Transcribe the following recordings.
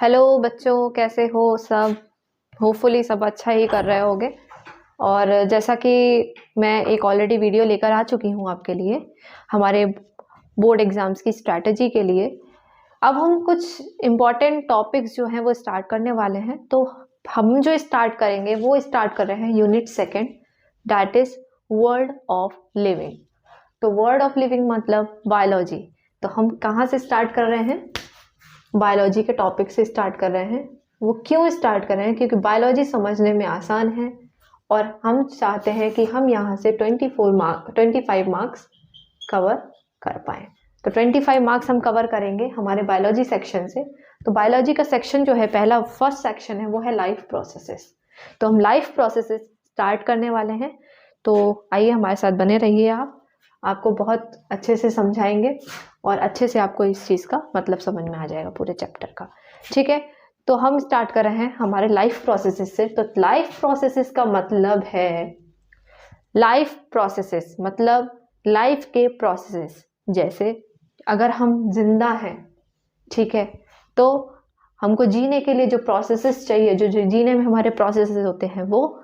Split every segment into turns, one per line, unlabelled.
Hello बच्चों, कैसे हो सब। होपफुली सब अच्छा ही कर रहे होगे। और जैसा कि मैं एक ऑलरेडी वीडियो लेकर आ चुकी हूँ आपके लिए हमारे बोर्ड एग्जाम्स की स्ट्रैटेजी के लिए। अब हम कुछ इम्पॉर्टेंट टॉपिक्स जो हैं वो स्टार्ट करने वाले हैं। तो हम जो स्टार्ट करेंगे वो स्टार्ट कर रहे हैं unit second, that is world of living. तो वर्ल्ड ऑफ लिविंग मतलब बायोलॉजी। तो हम कहाँ से स्टार्ट कर रहे हैं? बायोलॉजी के टॉपिक से स्टार्ट कर रहे हैं। वो क्यों स्टार्ट कर रहे हैं? क्योंकि बायोलॉजी समझने में आसान है और हम चाहते हैं कि हम यहाँ से 25 मार्क्स कवर कर पाए। तो 25 मार्क्स हम कवर करेंगे हमारे बायोलॉजी सेक्शन से। तो बायोलॉजी का सेक्शन जो है, पहला फर्स्ट सेक्शन है, वो है लाइफ प्रोसेसेस। तो हम लाइफ प्रोसेसेस स्टार्ट करने वाले हैं। तो आइए हमारे साथ बने रहिए। आपको बहुत अच्छे से समझाएंगे और अच्छे से आपको इस चीज़ का मतलब समझ में आ जाएगा पूरे चैप्टर का। ठीक है, तो हम स्टार्ट कर रहे हैं हमारे लाइफ प्रोसेसेस से। तो लाइफ प्रोसेसेस का मतलब है, लाइफ प्रोसेसेस मतलब लाइफ के प्रोसेसेस। जैसे अगर हम जिंदा हैं, ठीक है, तो हमको जीने के लिए जो प्रोसेसेस चाहिए, जो जीने में हमारे प्रोसेसेस होते हैं, वो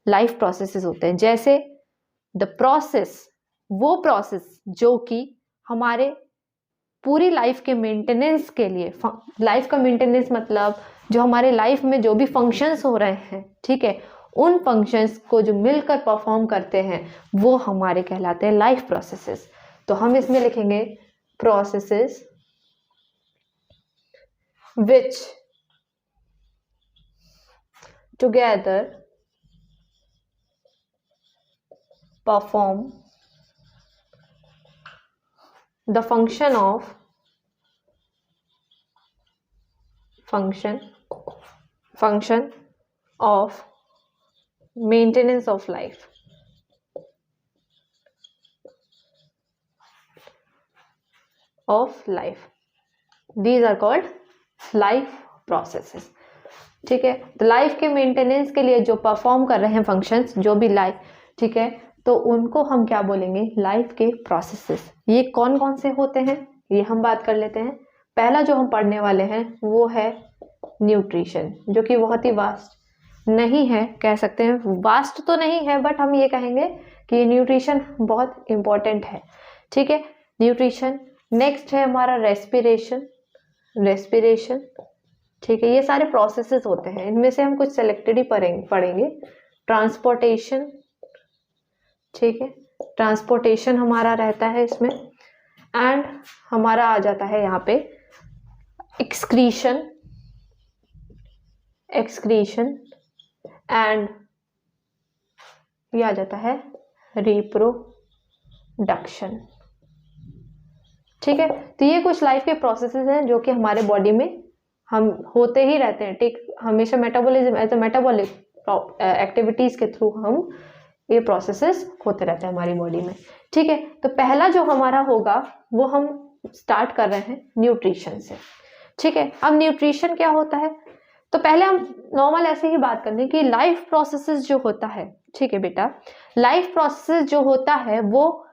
लाइफ प्रोसेसेस होते हैं। जैसे द प्रोसेस, वो प्रोसेस जो कि हमारे पूरी लाइफ के मेंटेनेंस के लिए, लाइफ का मेंटेनेंस मतलब जो हमारे लाइफ में जो भी फंक्शंस हो रहे हैं, ठीक है, उन फंक्शंस को जो मिलकर परफॉर्म करते हैं वो हमारे कहलाते हैं लाइफ प्रोसेसेस। तो हम इसमें लिखेंगे processes which together perform the function of maintenance of life. These are called life processes. ठीक है, तो लाइफ के मेंटेनेंस के लिए जो परफॉर्म कर रहे हैं फंक्शंस, जो भी लाइफ, ठीक है, तो उनको हम क्या बोलेंगे? लाइफ के प्रोसेसेस। ये कौन कौन से होते हैं ये हम बात कर लेते हैं। पहला जो हम पढ़ने वाले हैं वो है न्यूट्रिशन, जो कि बहुत ही वास्ट नहीं है, कह सकते हैं वास्ट तो नहीं है, बट हम ये कहेंगे कि न्यूट्रिशन बहुत इंपॉर्टेंट है। ठीक है, न्यूट्रिशन। नेक्स्ट है हमारा रेस्पिरेशन। ठीक है, ये सारे प्रोसेसेस होते हैं, इनमें से हम कुछ सेलेक्टेड ही पढ़ेंगे। ट्रांसपोर्टेशन, ठीक है, ट्रांसपोर्टेशन हमारा रहता है इसमें। एंड हमारा आ जाता है यहाँ पे एक्सक्रीशन एंड ये आ जाता है रिप्रोडक्शन। ठीक है, तो ये कुछ लाइफ के प्रोसेसेस हैं जो कि हमारे बॉडी में हम होते ही रहते हैं। ठीक, हमेशा metabolism as a metabolic activities के थ्रू हम ये प्रोसेसेस होते रहते हैं हमारी बॉडी में। ठीक है, तो पहला जो हमारा होगा वो हम स्टार्ट कर रहे हैं न्यूट्रिशन से। ठीक है, अब न्यूट्रिशन क्या होता है? तो पहले हम नॉर्मल ऐसे ही बात करते हैं कि लाइफ प्रोसेसेस जो होता है, ठीक है बेटा, लाइफ प्रोसेसेस जो होता है वो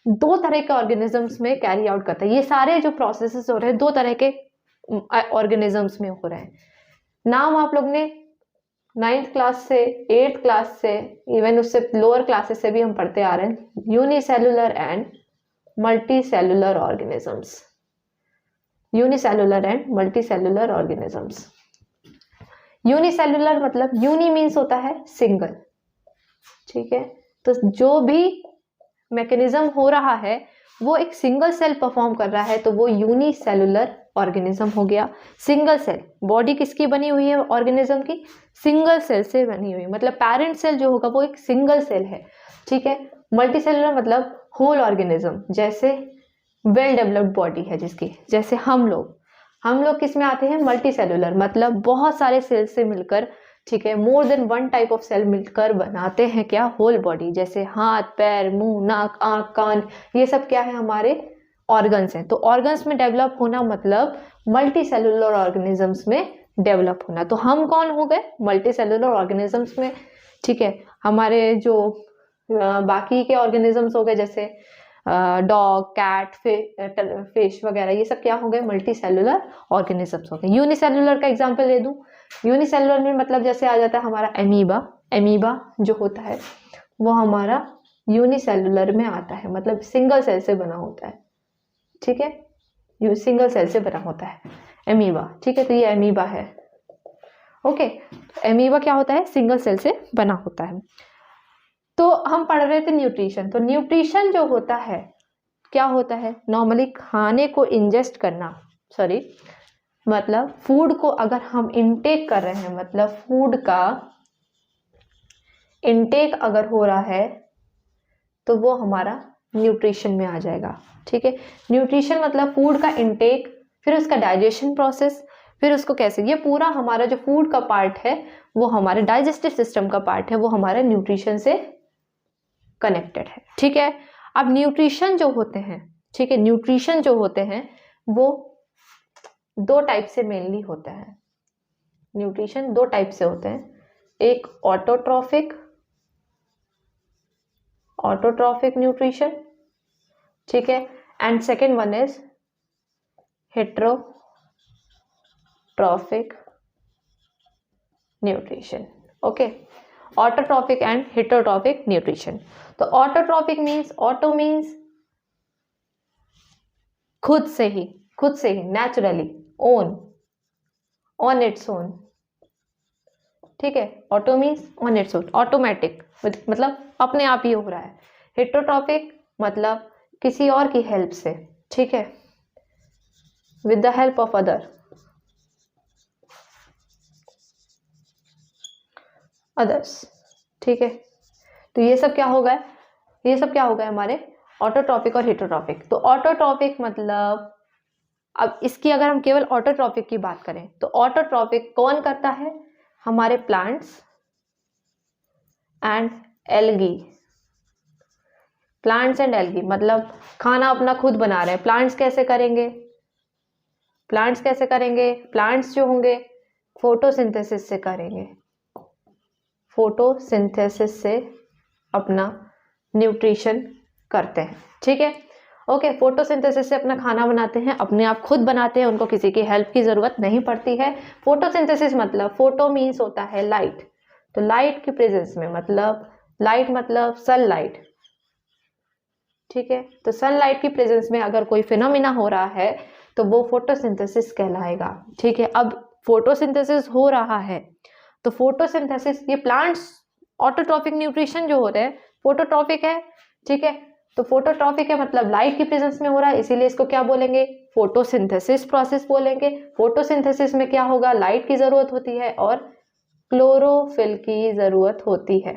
दो तरह के ऑर्गेनिजम्स में कैरी आउट करता है। ये सारे जो प्रोसेसेस हो रहे हैं दो तरह के ऑर्गेनिजम्स में हो रहे हैं। नाम आप लोग ने 9th क्लास से 8th क्लास से, इवन उससे लोअर क्लासेस से भी हम पढ़ते आ रहे हैं, unicellular and multicellular organisms. Unicellular मतलब यूनि मीन्स होता है सिंगल। ठीक है, तो जो भी मैकेनिज्म हो रहा है वो एक सिंगल सेल परफॉर्म कर रहा है, तो वो यूनिसेलुलर ऑर्गेनिज्म हो गया। सिंगल सेल, बॉडी किसकी बनी हुई है ऑर्गेनिज्म की? सिंगल सेल से बनी हुई, मतलब पेरेंट सेल जो होगा वो एक सिंगल सेल है। ठीक है, मल्टीसेलुलर मतलब होल ऑर्गेनिज्म, जैसे वेल डेवलप्ड बॉडी है जिसकी, जैसे हम लोग किस में आते हैं? मल्टीसेलुलर, मतलब बहुत सारे सेल से मिलकर, ठीक है, more than one type of cell मिलकर बनाते हैं क्या? Whole body. जैसे हाथ, पैर, मुंह, नाक, आंख, कान, ये सब क्या है? हमारे ऑर्गन्स हैं। तो ऑर्गन्स में डेवलप होना मतलब मल्टी सेलुलर ऑर्गेनिजम्स में डेवलप होना। तो हम कौन हो गए? मल्टी सेलुलर ऑर्गेनिजम्स में। ठीक है, हमारे जो बाकी के ऑर्गेनिजम्स हो गए, जैसे डॉग, कैट, फिश वगैरह, ये सब क्या हो गए, मल्टी सेलुलर ऑर्गेनिजम्स हो गए। यूनिसेलुलर का एग्जांपल ले दूं, यूनिसेलुलर में मतलब जैसे आ जाता है हमारा एमीबा। एमीबा जो होता है वो हमारा यूनिसेलुलर में आता है, मतलब सिंगल सेल से बना होता है, ठीक है, सिंगल सेल से बना होता है एमीबा, ठीक है। तो ये एमीबा है, ओके। एमीबा क्या होता है, सिंगल सेल से बना होता है। तो हम पढ़ रहे थे न्यूट्रिशन, तो न्यूट्रिशन जो होता है क्या होता है, नॉर्मली खाने को इंजेस्ट करना, सॉरी मतलब फूड को अगर हम इनटेक कर रहे हैं, मतलब फूड का इनटेक अगर हो रहा है तो वो हमारा न्यूट्रिशन में आ जाएगा, ठीक है। न्यूट्रिशन मतलब फूड का इनटेक, फिर उसका डाइजेशन प्रोसेस, फिर उसको कैसे, ये पूरा हमारा जो फूड का पार्ट है वो हमारे डाइजेस्टिव सिस्टम का पार्ट है, वो हमारे न्यूट्रिशन से कनेक्टेड है, ठीक है। अब न्यूट्रिशन जो होते हैं, ठीक है, न्यूट्रिशन जो होते हैं वो दो टाइप से मेनली होता है। न्यूट्रिशन दो टाइप से होते हैं, एक ऑटोट्रॉफिक, ऑटोट्रॉफिक न्यूट्रिशन, ठीक है, and second one is heterotrophic nutrition, okay. Autotrophic and heterotrophic nutrition. तो ऑटोट्रॉफिक मीन्स, ऑटो मीन्स खुद से ही नेचुरली, ऑन इट्स ओन, ठीक है। Auto means on its own, automatic, मतलब अपने आप ही हो रहा है। हेट्रोट्रॉफिक मतलब किसी और की हेल्प से, ठीक है, with the help of others, ठीक है। तो ये सब क्या होगा, ये सब क्या होगा हमारे ऑटोट्रॉफिक और हेट्रोट्रॉफिक। तो ऑटोट्रॉफिक मतलब, अब इसकी अगर हम केवल ऑटोट्रॉफिक की बात करें तो ऑटोट्रॉफिक कौन करता है, हमारे plants and algae. Plants and algae मतलब खाना अपना खुद बना रहे हैं। प्लांट्स कैसे करेंगे, प्लांट्स कैसे करेंगे, प्लांट्स जो होंगे फोटोसिंथेसिस से करेंगे, फोटोसिंथेसिस से अपना न्यूट्रिशन करते हैं, ठीक है, ओके। फोटोसिंथेसिस से अपना खाना बनाते हैं, अपने आप खुद बनाते हैं, उनको किसी की हेल्प की जरूरत नहीं पड़ती है। फोटोसिंथेसिस मतलब, फोटो मीन्स होता है लाइट, तो लाइट की प्रेजेंस में, मतलब लाइट मतलब सनलाइट, ठीक है। तो सनलाइट की प्रेजेंस में अगर कोई फिनोमिना हो रहा है तो वो फोटोसिंथेसिस कहलाएगा, ठीक है। अब फोटोसिंथेसिस हो रहा है तो फोटोसिंथेसिस, ये प्लांट्स ऑटोट्रॉफिक न्यूट्रिशन जो हो रहे हैं फोटोट्रॉफिक है, ठीक है। तो फोटोट्रॉफिक है मतलब लाइट की प्रेजेंस में हो रहा है, इसीलिए इसको क्या बोलेंगे, फोटोसिंथेसिस प्रोसेस बोलेंगे। फोटोसिंथेसिस में क्या होगा, लाइट की जरूरत होती है और क्लोरोफिल की जरूरत होती है,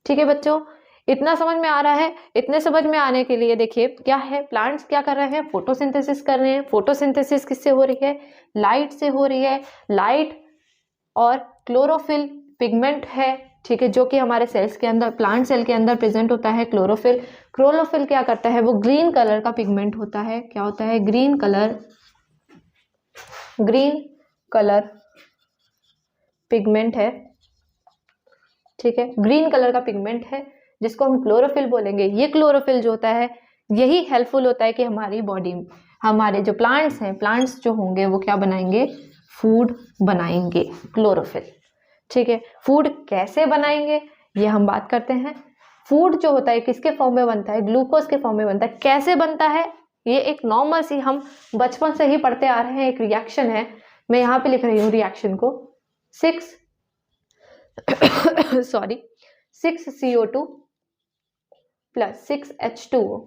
ठीक है बच्चों। इतना समझ में आ रहा है, इतने समझ में आने के लिए देखिए क्या है, प्लांट्स क्या कर रहे हैं, फोटोसिंथेसिस कर रहे हैं। फोटोसिंथेसिस किससे हो रही है, लाइट से हो रही है। लाइट और क्लोरोफिल पिगमेंट है, ठीक है, जो कि हमारे सेल्स के अंदर, प्लांट सेल के अंदर प्रेजेंट होता है। क्लोरोफिल, क्लोरोफिल क्या करता है, वो ग्रीन कलर का पिगमेंट होता है, क्या होता है, ग्रीन कलर पिगमेंट है, ठीक है, ग्रीन कलर का पिगमेंट है जिसको हम क्लोरोफिल बोलेंगे। ये क्लोरोफिल जो होता है यही हेल्पफुल होता है कि हमारी बॉडी, हमारे जो प्लांट्स हैं, प्लांट्स जो होंगे वो क्या बनाएंगे, फूड बनाएंगे, क्लोरोफिल, ठीक है। फूड कैसे बनाएंगे ये हम बात करते हैं। फूड जो होता है किसके फॉर्म में बनता है, ग्लूकोज के फॉर्म में बनता है। कैसे बनता है, ये एक नॉर्मल सी हम बचपन से ही पढ़ते आ रहे हैं, एक रिएक्शन है। मैं यहाँ पे लिख रही हूँ रिएक्शन को, 6CO2 प्लस 6H2O।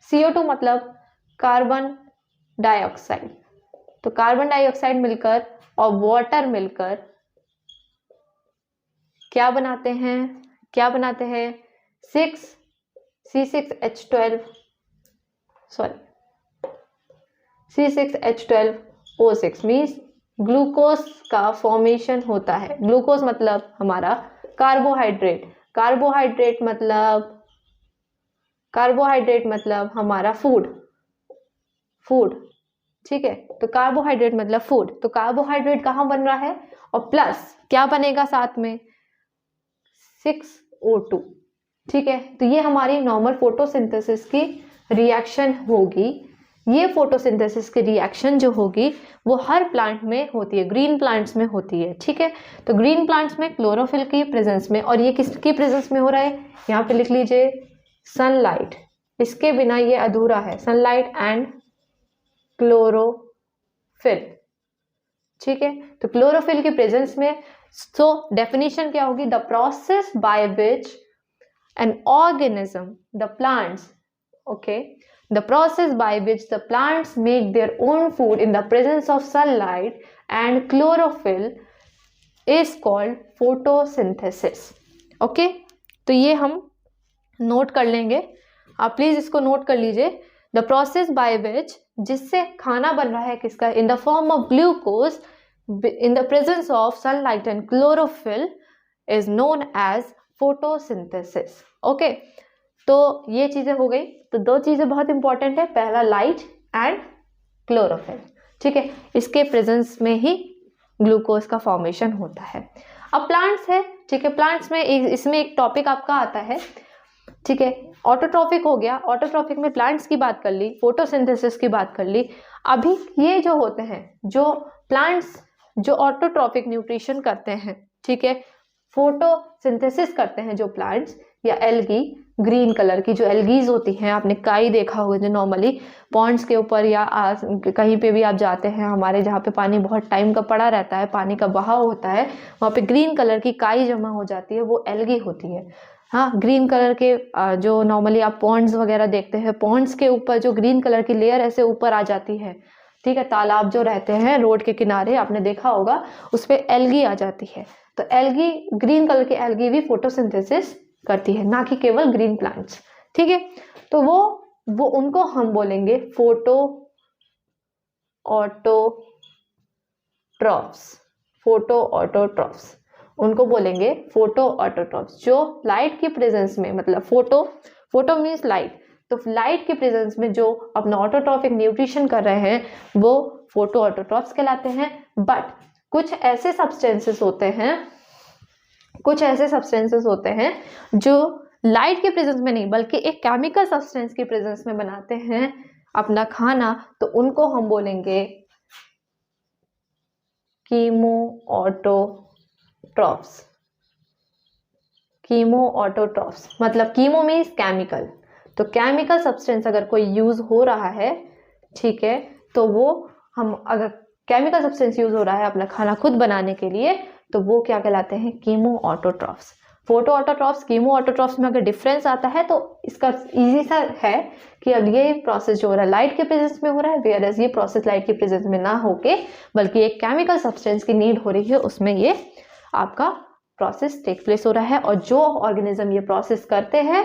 CO2 मतलब कार्बन डाइऑक्साइड, तो कार्बन डाइऑक्साइड मिलकर और वाटर मिलकर क्या बनाते हैं, 6C6H12O6 मीन्स ग्लूकोज का फॉर्मेशन होता है। ग्लूकोज मतलब हमारा कार्बोहाइड्रेट, कार्बोहाइड्रेट मतलब हमारा फूड, ठीक है। तो कार्बोहाइड्रेट मतलब फूड, तो कार्बोहाइड्रेट कहाँ बन रहा है, और प्लस क्या बनेगा साथ में, 6O2, ठीक है। तो ये हमारी नॉर्मल फोटोसिंथेसिस की रिएक्शन होगी। ये फोटोसिंथेसिस की रिएक्शन जो होगी वो हर प्लांट में होती है, ग्रीन प्लांट्स में होती है, ठीक है। तो ग्रीन प्लांट्स में क्लोरोफिल की प्रेजेंस में, और ये किसकी प्रेजेंस में हो रहा है, यहाँ पे लिख लीजिए सनलाइट, इसके बिना ये अधूरा है, सनलाइट एंड क्लोरोफिल, ठीक है। तो क्लोरोफिल की प्रेजेंस में, सो डेफिनेशन क्या होगी, the process by which an organism, the plants, okay, the process by which the plants make their own food in the presence of sunlight and chlorophyll is called photosynthesis, okay। तो ये हम note कर लेंगे, आप please इसको note कर लीजिए। The process by which, जिससे खाना बन रहा है किसका, in the form of glucose in the presence of sunlight and chlorophyll is known as photosynthesis, okay. तो ये चीजें हो गई। तो दो चीजें बहुत इंपॉर्टेंट है, पहला लाइट एंड क्लोरोफिल, ठीक है, इसके प्रेजेंस में ही ग्लूकोज का फॉर्मेशन होता है। अब प्लांट्स है, ठीक है, प्लांट्स में इसमें एक टॉपिक आपका आता है, ठीक है, ऑटोट्रॉफिक हो गया। ऑटोट्रॉफिक में प्लांट्स की बात कर ली, फोटोसिंथेसिस की बात कर ली। अभी ये जो होते हैं, जो प्लांट्स जो ऑटोट्रॉफिक न्यूट्रिशन करते हैं, ठीक है, फोटोसिंथेसिस करते हैं जो प्लांट्स या एल्गी, ग्रीन कलर की जो एल्गीज होती हैं, आपने काई देखा होगा जो नॉर्मली पॉन्ड्स के ऊपर या कहीं पे भी आप जाते हैं हमारे, जहाँ पे पानी बहुत टाइम का पड़ा रहता है, पानी का बहाव होता है, वहाँ पे ग्रीन कलर की काई जमा हो जाती है, वो एल्गी होती है। हाँ, ग्रीन कलर के जो नॉर्मली आप पॉन्ड्स वगैरह देखते हैं, पॉन्ड्स के ऊपर जो ग्रीन कलर की लेयर ऐसे ऊपर आ जाती है, ठीक है, तालाब जो रहते हैं रोड के किनारे आपने देखा होगा, उस पर एल्गी आ जाती है। तो एल्गी, ग्रीन कलर की एल्गी भी फोटोसिंथेसिस करती है, ना कि केवल ग्रीन प्लांट्स, ठीक है। तो वो उनको हम बोलेंगे फोटो ऑटोट्रॉफ्स, फोटो ऑटोट्रॉफ्स, उनको बोलेंगे फोटो ऑटोट्रॉफ्स, जो लाइट की प्रेजेंस में, मतलब फोटो मीन्स लाइट, तो लाइट के प्रेजेंस में जो अपना ऑटोट्रॉफिक न्यूट्रिशन कर रहे हैं वो फोटो ऑटोट्रॉफ्स कहलाते हैं। बट कुछ ऐसे सब्सटेंसेस होते हैं जो लाइट के प्रेजेंस में नहीं बल्कि एक केमिकल सब्सटेंस की प्रेजेंस में बनाते हैं अपना खाना, तो उनको हम बोलेंगे कीमो ऑटोट्रॉफ्स, मतलब कीमो मीन्स केमिकल, तो केमिकल सब्सटेंस अगर कोई यूज हो रहा है, ठीक है, तो वो हम अगर केमिकल सब्सटेंस यूज हो रहा है अपना खाना खुद बनाने के लिए, तो वो क्या कहलाते हैं, chemo autotrophs. Photo autotrophs, chemo autotrophs में अगर डिफरेंस आता है तो इसका इजी सा है कि अब ये प्रोसेस जो हो रहा है लाइट के प्रेजेंस में हो रहा है, वेयर एज ये प्रोसेस लाइट के प्रेजेंस में ना होके बल्कि एक केमिकल सब्सटेंस की नीड हो रही है, उसमें ये आपका प्रोसेस टेक प्लेस हो रहा है। और जो ऑर्गेनिज्म ये प्रोसेस करते हैं,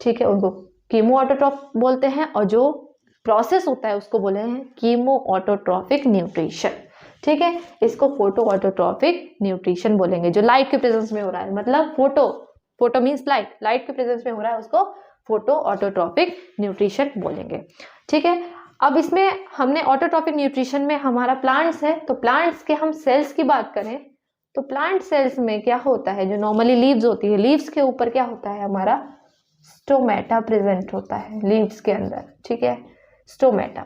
ठीक है, उनको कीमो ऑटोट्रॉफ बोलते हैं, और जो प्रोसेस होता है उसको बोले हैं कीमो ऑटोट्रॉफिक न्यूट्रिशन, ठीक है। इसको फोटो ऑटोट्रॉफिक न्यूट्रिशन बोलेंगे, जो लाइट के प्रेजेंस में हो रहा है, मतलब फोटो मीन्स लाइट के प्रेजेंस में हो रहा है, उसको फोटो ऑटोट्रॉफिक न्यूट्रिशन बोलेंगे, ठीक है। अब इसमें हमने ऑटोट्रॉफिक न्यूट्रिशन में हमारा प्लांट्स है, तो प्लांट्स के हम सेल्स की बात करें तो प्लांट सेल्स में क्या होता है, जो नॉर्मली लीव्स होती है, लीव्स के ऊपर क्या होता है, हमारा स्टोमेटा प्रेजेंट होता है लीव्स के अंदर, ठीक है, स्टोमेटा।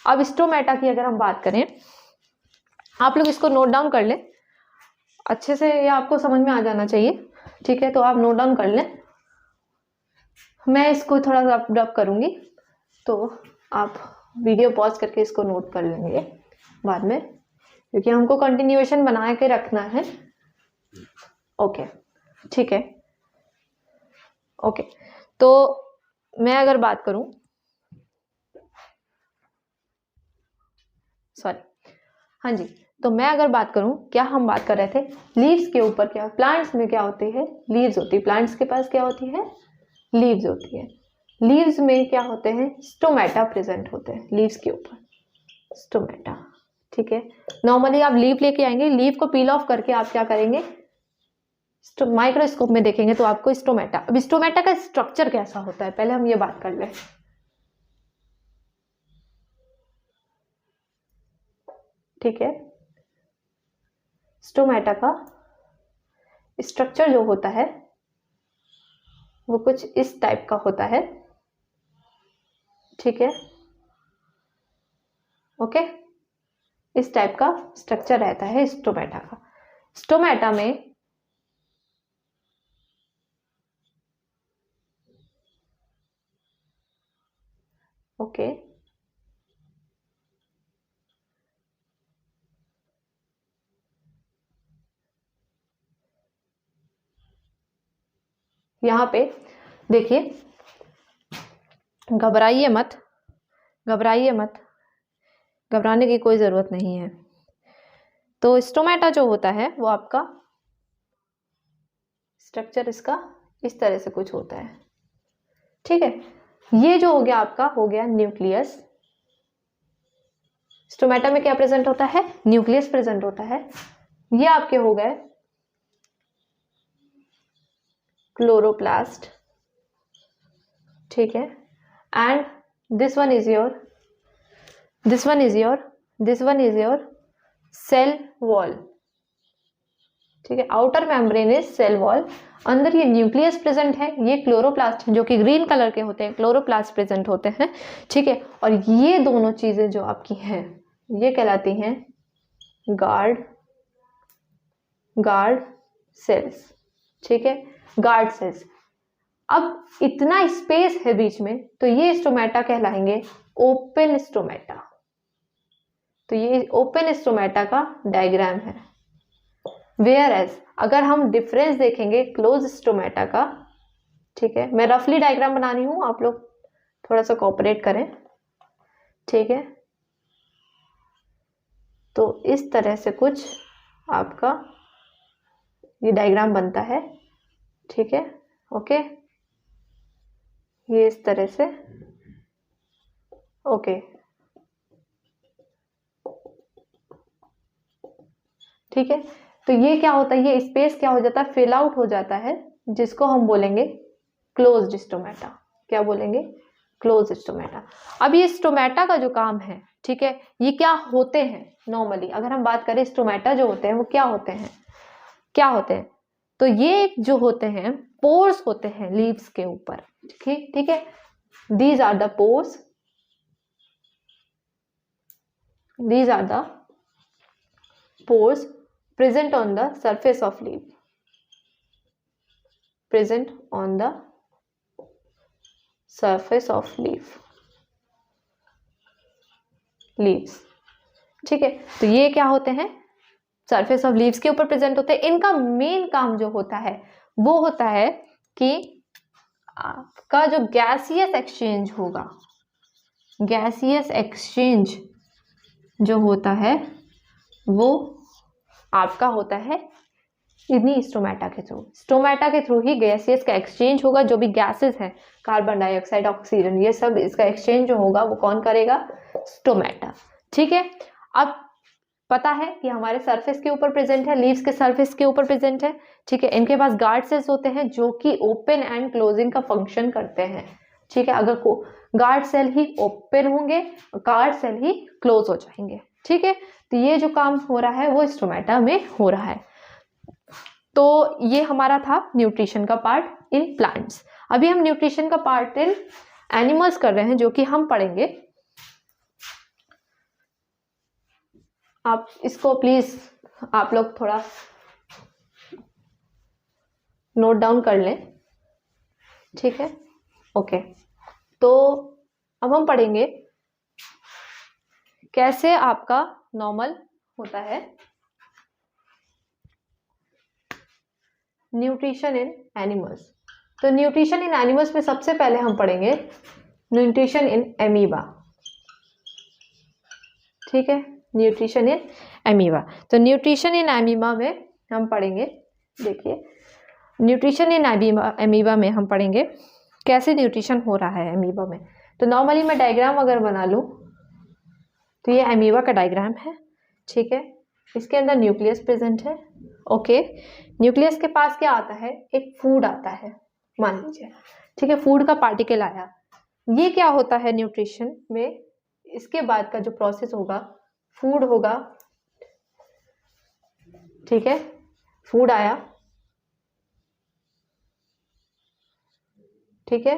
अब स्टोमेटा की अगर हम बात करें, आप लोग इसको नोट डाउन कर लें अच्छे से, या आपको समझ में आ जाना चाहिए, ठीक है, तो आप नोट डाउन कर लें, मैं इसको थोड़ा रफ डफ करूंगी, तो आप वीडियो पॉज करके इसको नोट कर लेंगे बाद में, क्योंकि हमको कंटिन्यूएशन बना के रखना है, ओके, ठीक है, ओके। तो मैं अगर बात करूं, सॉरी, हाँ जी, तो मैं अगर बात करूं, क्या हम बात कर रहे थे, लीव्स के ऊपर क्या, प्लांट्स में क्या होती है, लीव्स होती है, प्लांट्स के पास क्या होती है, लीव्स होती है, लीव्स में क्या होते हैं, स्टोमेटा प्रेजेंट होते हैं लीव्स के ऊपर, स्टोमेटा, ठीक है। नॉर्मली आप लीव लेके आएंगे, लीव को पील ऑफ करके आप क्या करेंगे, माइक्रोस्कोप में देखेंगे तो आपको स्टोमेटा, अब स्टोमेटा का स्ट्रक्चर कैसा होता है पहले हम ये बात कर लें, ठीक है। स्टोमेटा का स्ट्रक्चर जो होता है वो कुछ इस टाइप का होता है, ठीक है, ओके। इस टाइप का स्ट्रक्चर रहता है स्टोमेटा का। स्टोमेटा में ओके यहाँ पे देखिए, घबराइए मत, घबराइए मत, घबराने की कोई ज़रूरत नहीं है। तो स्टोमेटा जो होता है वो आपका स्ट्रक्चर इसका इस तरह से कुछ होता है, ठीक है। ये जो हो गया आपका, हो गया न्यूक्लियस। स्टोमेटा में क्या प्रेजेंट होता है? न्यूक्लियस प्रेजेंट होता है। ये आपके हो गए क्लोरोप्लास्ट, ठीक है। And this one is your cell wall, ठीक है। Outer membrane is cell wall, अंदर ये न्यूक्लियस प्रेजेंट है, ये क्लोरोप्लास्ट जो कि ग्रीन कलर के होते हैं, क्लोरोप्लास्ट प्रेजेंट होते हैं, ठीक है। और ये दोनों चीजें जो आपकी हैं ये कहलाती हैं गार्ड सेल्स, ठीक है, गार्ड सेल्स। अब इतना स्पेस है बीच में, तो ये स्टोमेटा कहलाएंगे ओपन स्टोमेटा। तो ये ओपन स्टोमेटा का डायग्राम है। वेयर एज अगर हम डिफरेंस देखेंगे क्लोज स्टोमेटा का, ठीक है, मैं रफली डायग्राम बना रही हूं, आप लोग थोड़ा सा कोऑपरेट करें, ठीक है। तो इस तरह से कुछ आपका ये डायग्राम बनता है, ठीक है, ओके। ये इस तरह से, ओके, ठीक है। तो ये क्या होता है, ये स्पेस क्या हो जाता है, फिल आउट हो जाता है, जिसको हम बोलेंगे क्लोज्ड स्टोमेटा। क्या बोलेंगे? Close stomata. अब ये स्टोमेटा का जो काम है, ठीक है, ये क्या होते हैं नॉर्मली, अगर हम बात करें स्टोमेटा जो होते हैं वो क्या होते हैं, क्या होते हैं, तो ये जो होते हैं पोर्स होते हैं लीव्स के ऊपर, ठीक है। These are the pores, these are the pores present on the surface of leaf, present on the surface of leaves, ठीक है। तो ये क्या होते हैं, सरफेस ऑफ लीव्स के ऊपर प्रेजेंट होते हैं। इनका मेन काम जो होता है वो होता है कि आपका जो गैसियस एक्सचेंज होगा, गैसियस एक्सचेंज जो होता है वो आपका होता है इन्हीं स्टोमेटा के थ्रू। स्टोमेटा के थ्रू ही गैसेस का एक्सचेंज होगा, जो भी गैसेस हैं, कार्बन डाइऑक्साइड, ऑक्सीजन, ये सब इसका एक्सचेंज जो होगा वो कौन करेगा? स्टोमेटा, ठीक है। अब पता है कि हमारे सरफेस के ऊपर प्रेजेंट है, लीव्स के सरफेस के ऊपर प्रेजेंट है, ठीक है। इनके पास गार्ड सेल्स होते हैं जो कि ओपन एंड क्लोजिंग का फंक्शन करते हैं, ठीक है। अगर को गार्ड सेल ही ओपन होंगे, गार्ड सेल ही क्लोज हो जाएंगे, ठीक है। तो ये जो काम हो रहा है वो स्टोमेटा में हो रहा है। तो ये हमारा था न्यूट्रिशन का पार्ट इन प्लांट्स। अभी हम न्यूट्रिशन का पार्ट इन एनिमल्स कर रहे हैं, जो कि हम पढ़ेंगे। आप इसको प्लीज आप लोग थोड़ा नोट डाउन कर लें, ठीक है, ओके। तो अब हम पढ़ेंगे कैसे आपका नॉर्मल होता है न्यूट्रिशन इन एनिमल्स। तो न्यूट्रिशन इन एनिमल्स में सबसे पहले हम पढ़ेंगे न्यूट्रिशन इन एमीबा, ठीक है, न्यूट्रिशन इन एमीबा। तो न्यूट्रिशन इन एमीबा में हम पढ़ेंगे, देखिए न्यूट्रिशन इन एमीबा में हम पढ़ेंगे कैसे न्यूट्रिशन हो रहा है एमीबा में। तो नॉर्मली मैं डायग्राम अगर बना लूं तो ये एमीबा का डायग्राम है, ठीक है। इसके अंदर न्यूक्लियस प्रेजेंट है, ओके। न्यूक्लियस के पास क्या आता है? एक फूड आता है, मान लीजिए, ठीक है, फूड का पार्टिकल आया। ये क्या होता है न्यूट्रिशन में, इसके बाद का जो प्रोसेस होगा, फूड होगा, ठीक है, फूड आया, ठीक है,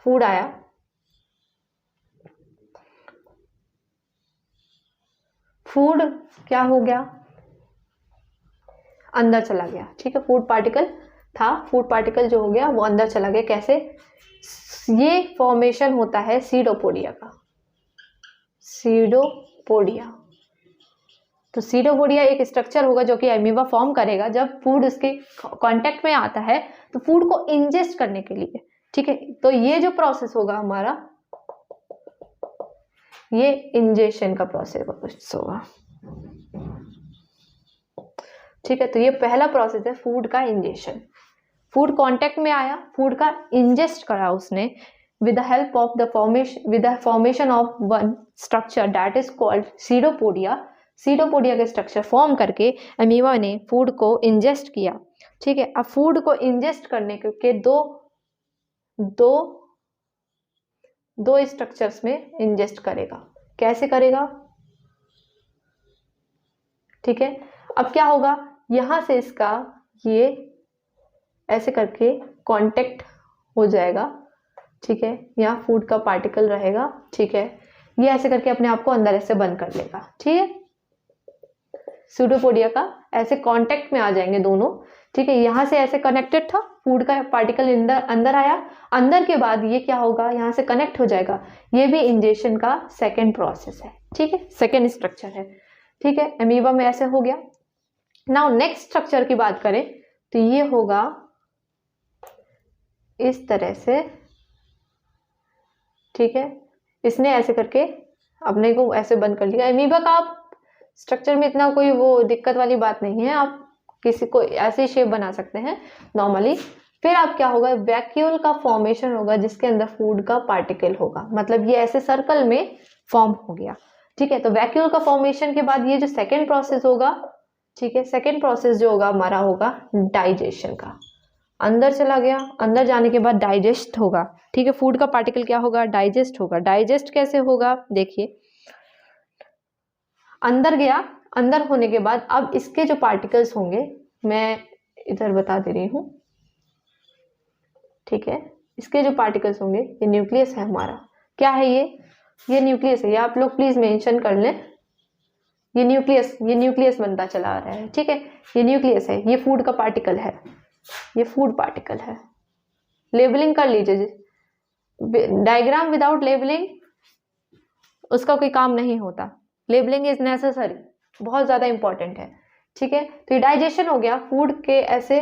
फूड आया, फूड क्या हो गया, अंदर चला गया। ठीक है, फूड पार्टिकल था, फूड पार्टिकल जो हो गया वो अंदर चला गया। कैसे? ये फॉर्मेशन होता है सीडोपोडिया का, सीडोपोडिया। तो सीडोपोडिया एक स्ट्रक्चर होगा जो कि अमीबा फॉर्म करेगा जब फूड उसके कांटेक्ट में आता है, तो फूड को इंजेस्ट करने के लिए। ठीक है, तो ये जो प्रोसेस होगा हमारा, ये इंजेशन का प्रोसेस होगा। ठीक है, तो ये पहला प्रोसेस है फूड का इंजेशन। फूड कांटेक्ट में आया, फूड का इंजेस्ट करा उसने with the help of the formation of one structure that is called pseudopodia. Pseudopodia के स्ट्रक्चर फॉर्म करके अमीबा ने फूड को इंजेस्ट किया। ठीक है, अब फूड को इंजेस्ट करने के दो स्ट्रक्चर्स में इंजेस्ट करेगा। कैसे करेगा? ठीक है, अब क्या होगा, यहां से इसका ये ऐसे करके कांटेक्ट हो जाएगा। ठीक है, यहाँ फूड का पार्टिकल रहेगा। ठीक है, ये ऐसे करके अपने आप को अंदर ऐसे बंद कर लेगा। ठीक है, सीडोपोडिया का ऐसे कांटेक्ट में आ जाएंगे दोनों। ठीक है, यहाँ से ऐसे कनेक्टेड था, फूड का पार्टिकल अंदर आया, अंदर के बाद ये क्या होगा, यहाँ से कनेक्ट हो जाएगा। ये भी इंजेशन का सेकेंड प्रोसेस है। ठीक है, सेकेंड स्ट्रक्चर है। ठीक है, अमीबा में ऐसे हो गया। नाउ नेक्स्ट स्ट्रक्चर की बात करें तो ये होगा इस तरह से। ठीक है, इसने ऐसे करके अपने को ऐसे बंद कर लिया। अमीबा का आप स्ट्रक्चर में इतना कोई वो दिक्कत वाली बात नहीं है, आप किसी को ऐसी शेप बना सकते हैं नॉर्मली। फिर आप क्या होगा, वैक्यूल का फॉर्मेशन होगा जिसके अंदर फूड का पार्टिकल होगा, मतलब ये ऐसे सर्कल में फॉर्म हो गया। ठीक है, तो वैक्यूल का फॉर्मेशन के बाद ये जो सेकेंड प्रोसेस होगा, ठीक है, सेकेंड प्रोसेस जो होगा हमारा होगा डाइजेशन का। अंदर चला गया, अंदर जाने के बाद डाइजेस्ट होगा। ठीक है, फूड का पार्टिकल क्या होगा, डाइजेस्ट होगा। डाइजेस्ट कैसे होगा, देखिए, अंदर गया, अंदर होने के बाद अब इसके जो पार्टिकल्स होंगे, मैं इधर बता दे रही हूं। ठीक है, इसके जो पार्टिकल्स होंगे, ये न्यूक्लियस है हमारा। क्या है ये न्यूक्लियस है, ये आप लोग प्लीज मेंशन कर लें। ये न्यूक्लियस बनता चला आ रहा है। ठीक है, ये न्यूक्लियस है, ये फूड का पार्टिकल है, ये फूड पार्टिकल है। लेबलिंग कर लीजिए, डायग्राम विदाउट लेबलिंग उसका कोई काम नहीं होता। लेबलिंग इज नेसेसरी, बहुत ज्यादा इंपॉर्टेंट है। ठीक है, तो ये डाइजेशन हो गया फूड के ऐसे।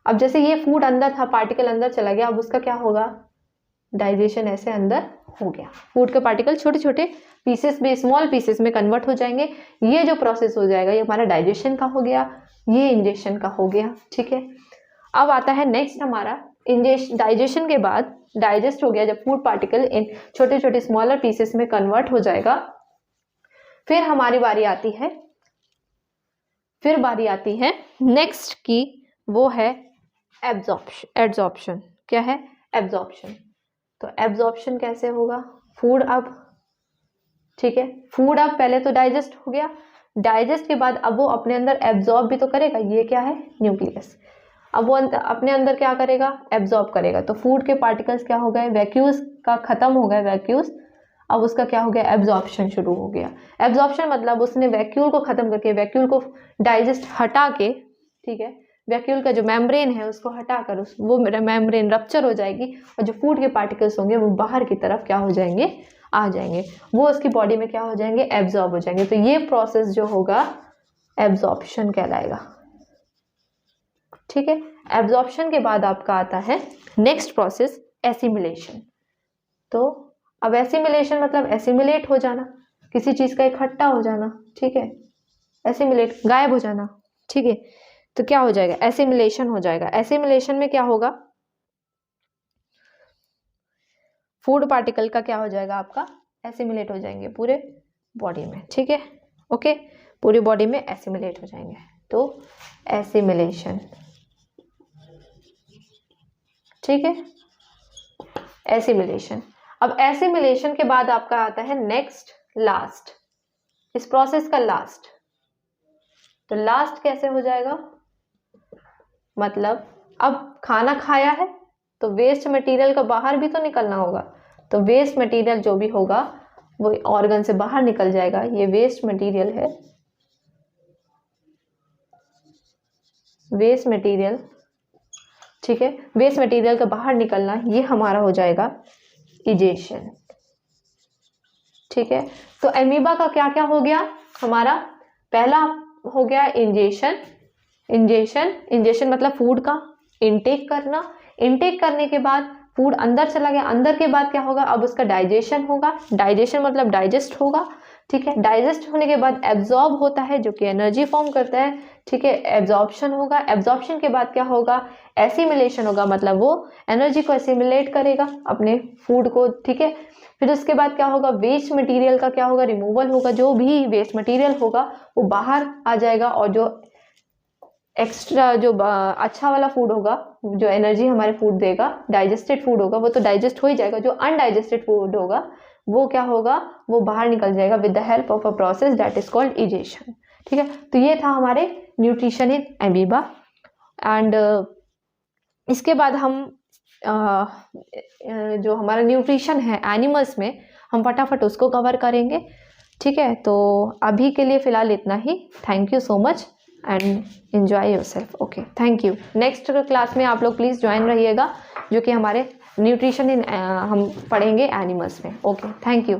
अब जैसे ये फूड अंदर था, पार्टिकल अंदर चला गया, अब उसका क्या होगा, डाइजेशन ऐसे अंदर हो गया। फूड के पार्टिकल छोटे छोटे पीसेस में, स्मॉल पीसेस में कन्वर्ट हो जाएंगे। ये जो प्रोसेस हो जाएगा ये हमारा डाइजेशन का हो गया, ये इंजेशन का हो गया। ठीक है, अब आता है नेक्स्ट हमारा डाइजेशन के बाद, डाइजेस्ट हो गया जब फूड पार्टिकल इन छोटे छोटे स्मॉलर पीसेस में कन्वर्ट हो जाएगा। फिर हमारी बारी आती है नेक्स्ट की, वो है एब्जॉर्प्शन। क्या है, एब्जॉर्प्शन। तो एब्जॉर्प्शन कैसे होगा, फूड अब, ठीक है, फूड अब पहले तो डाइजेस्ट हो गया, डाइजेस्ट के बाद अब वो अपने अंदर एब्जॉर्ब भी तो करेगा। ये क्या है, न्यूक्लियस। अब वो अपने अंदर क्या करेगा, एब्जॉर्ब करेगा। तो फूड के पार्टिकल्स क्या हो गए, वैक्यूल्स का खत्म हो गया, वैक्यूल्स, अब उसका क्या हो गया, एब्जॉर्प्शन शुरू हो गया। एब्जॉर्प्शन मतलब उसने वैक्यूल को खत्म करके, वैक्यूल को डाइजेस्ट हटा के, ठीक है, वैक्यूल का जो मेम्ब्रेन है उसको हटाकर वो मेम्ब्रेन रप्चर हो जाएगी और जो फूड के पार्टिकल्स होंगे वो बाहर की तरफ क्या हो जाएंगे, आ जाएंगे, वो उसकी बॉडी में क्या हो जाएंगे, एब्जॉर्ब हो जाएंगे। तो ये प्रोसेस जो होगा एब्जॉर्प्शन कहलाएगा। ठीक है, एब्जॉर्प्शन के बाद आपका आता है नेक्स्ट प्रोसेस, एसिमिलेशन। तो अब एसिमिलेशन मतलब एसिमिलेट हो जाना, किसी चीज का इकट्ठा हो जाना। ठीक है, एसिमिलेट, गायब हो जाना। ठीक है, तो क्या हो जाएगा, एसिमिलेशन हो जाएगा। एसिमिलेशन में क्या होगा, फूड पार्टिकल का क्या हो जाएगा, आपका एसिमिलेट हो जाएंगे पूरे बॉडी में। ठीक है, ओके, पूरी बॉडी में एसिमिलेट हो जाएंगे। तो एसिमिलेशन, ठीक है, एसिमिलेशन। अब एसिमिलेशन के बाद आपका आता है नेक्स्ट, लास्ट, इस प्रोसेस का लास्ट। तो लास्ट कैसे हो जाएगा, मतलब अब खाना खाया है, तो वेस्ट मटेरियल का बाहर भी तो निकलना होगा, तो वेस्ट मटेरियल जो भी होगा वो ऑर्गन से बाहर निकल जाएगा। ये वेस्ट मटेरियल है, वेस्ट मटेरियल, ठीक है। वेस्ट मटेरियल का बाहर निकलना ये हमारा हो जाएगा इजेशन, ठीक है। तो एमीबा का क्या क्या हो गया हमारा, पहला हो गया इंजेशन, इंजेशन मतलब फूड का इनटेक करना, इनटेक करने के बाद फूड अंदर चला गया, अंदर के बाद क्या होगा, अब उसका डाइजेशन होगा, डाइजेशन मतलब डाइजेस्ट होगा, ठीक है। डाइजेस्ट होने के बाद एब्जॉर्ब होता है जो कि एनर्जी फॉर्म करता है, ठीक है। एब्जॉर्प्शन होगा, एब्जॉर्प्शन के बाद क्या होगा, एसिमिलेशन होगा, मतलब वो एनर्जी को एसिमिलेट करेगा अपने फूड को, ठीक है। फिर उसके बाद क्या होगा, वेस्ट मटेरियल का क्या होगा, रिमूवल होगा, जो भी वेस्ट मटेरियल होगा वो बाहर आ जाएगा, और जो एक्स्ट्रा जो अच्छा वाला फूड होगा, जो एनर्जी हमारे फूड देगा, डाइजेस्टेड फूड होगा, वो तो डाइजेस्ट हो ही जाएगा, जो अनडाइजेस्टेड फूड होगा वो क्या होगा, वो बाहर निकल जाएगा with the help of a process that is called egestion, ठीक है। तो ये था हमारे न्यूट्रिशन इन एमीबा। एंड इसके बाद हम जो हमारा न्यूट्रिशन है एनिमल्स में, हम फटाफट उसको कवर करेंगे, ठीक है। तो अभी के लिए फ़िलहाल इतना ही। Thank you so much and enjoy yourself. Okay, thank you. Next class में आप लोग प्लीज़ ज्वाइन रहिएगा, जो कि हमारे न्यूट्रिशन इन हम पढ़ेंगे एनिमल्स में। Okay, thank you.